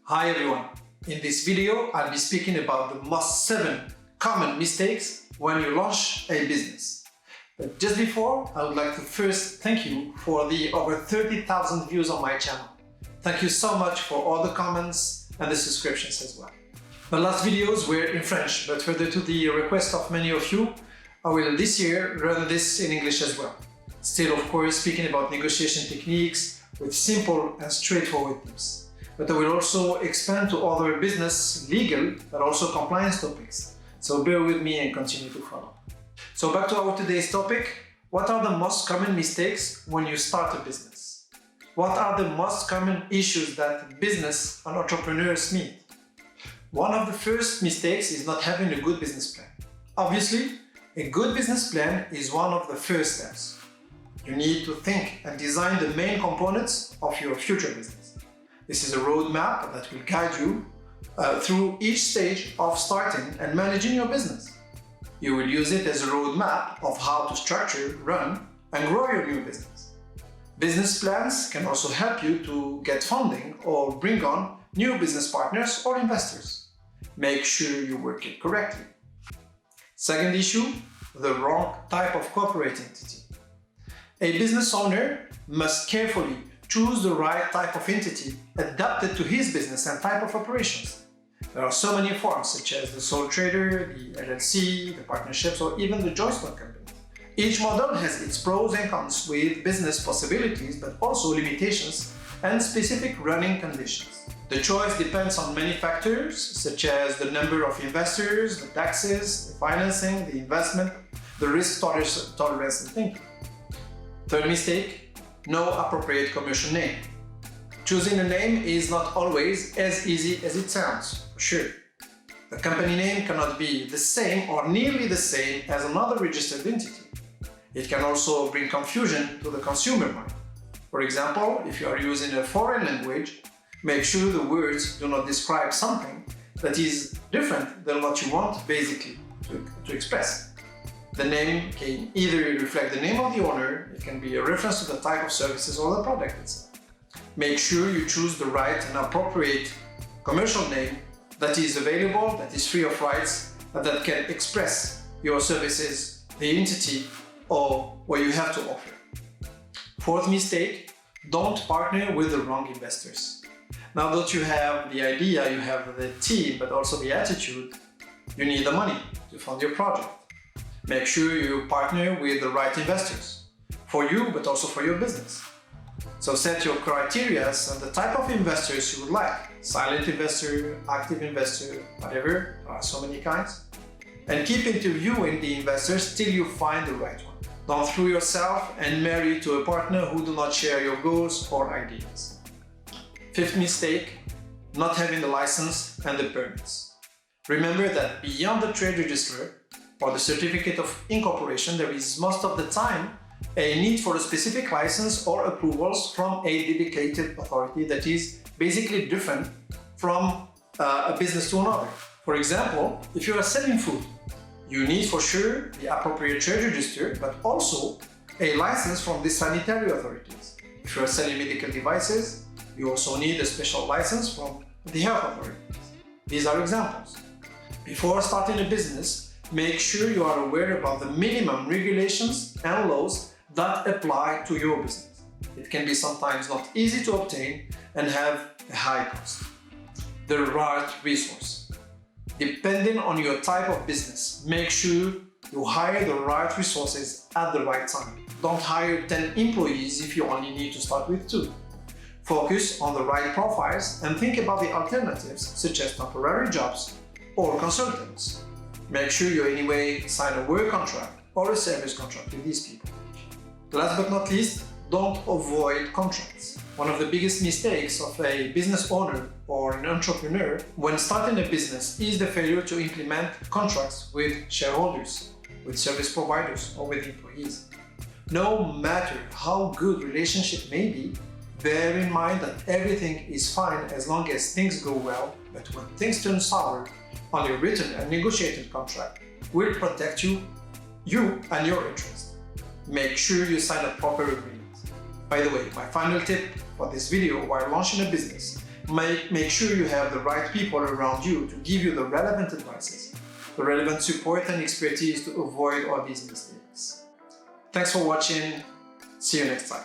Hi everyone. In this video, I'll be speaking about the most 7 common mistakes when you launch a business. But just before, I would like to first thank you for the over 30,000 views on my channel. Thank you so much for all the comments and the subscriptions as well. The last videos were in French, but further to the request of many of you, I will this year run this in English as well. Still, of course, speaking about negotiation techniques with simple and straightforward tips. But I will also expand to other business, legal, but also compliance topics. So bear with me and continue to follow. So back to our today's topic. What are the most common mistakes when you start a business? What are the most common issues that business and entrepreneurs meet? One of the first mistakes is not having a good business plan. Obviously, a good business plan is one of the first steps. You need to think and design the main components of your future business. This is a roadmap that will guide you through each stage of starting and managing your business. You will use it as a roadmap of how to structure, run, and grow your new business. Business plans can also help you to get funding or bring on new business partners or investors. Make sure you work it correctly. Second issue, the wrong type of corporate entity. A business owner must carefully choose the right type of entity adapted to his business and type of operations. There are so many forms such as the sole trader, the LLC, the partnerships, or even the joint stock company. Each model has its pros and cons with business possibilities, but also limitations and specific running conditions. The choice depends on many factors such as the number of investors, the taxes, the financing, the investment, the risk tolerance and thinking. Third mistake, no appropriate commercial name. Choosing a name is not always as easy as it sounds, for sure. The company name cannot be the same or nearly the same as another registered entity. It can also bring confusion to the consumer mind. For example, if you are using a foreign language, make sure the words do not describe something that is different than what you want basically to express. The name can either reflect the name of the owner, it can be a reference to the type of services or the product itself. Make sure you choose the right and appropriate commercial name that is available, that is free of rights, and that can express your services, the entity, or what you have to offer. Fourth mistake, don't partner with the wrong investors. Now that you have the idea, you have the team, but also the attitude, you need the money to fund your project. Make sure you partner with the right investors, for you but also for your business. So set your criteria and the type of investors you would like. Silent investor, active investor, whatever, there are so many kinds. And keep interviewing the investors till you find the right one. Don't throw yourself and marry to a partner who do not share your goals or ideas. Fifth mistake, not having the license and the permits. Remember that beyond the trade register, or the certificate of incorporation, there is most of the time a need for a specific license or approvals from a dedicated authority that is basically different from a business to another. For example, if you are selling food, you need for sure the appropriate trade register, but also a license from the sanitary authorities. If you are selling medical devices, you also need a special license from the health authorities. These are examples. Before starting a business, make sure you are aware about the minimum regulations and laws that apply to your business. It can be sometimes not easy to obtain and have a high cost. The right resource. Depending on your type of business, make sure you hire the right resources at the right time. Don't hire 10 employees if you only need to start with 2. Focus on the right profiles and think about the alternatives such as temporary jobs or consultants. Make sure you anyway sign a work contract or a service contract with these people. Last but not least, don't avoid contracts. One of the biggest mistakes of a business owner or an entrepreneur when starting a business is the failure to implement contracts with shareholders, with service providers, or with employees. No matter how good relationship may be, bear in mind that everything is fine as long as things go well, but when things turn sour, only written and negotiated contract will protect you and your interest. Make sure you sign a proper agreement. By the way, my final tip for this video while launching a business make sure you have the right people around you to give you the relevant advices, the relevant support and expertise to avoid all these mistakes. Thanks for watching. See you next time.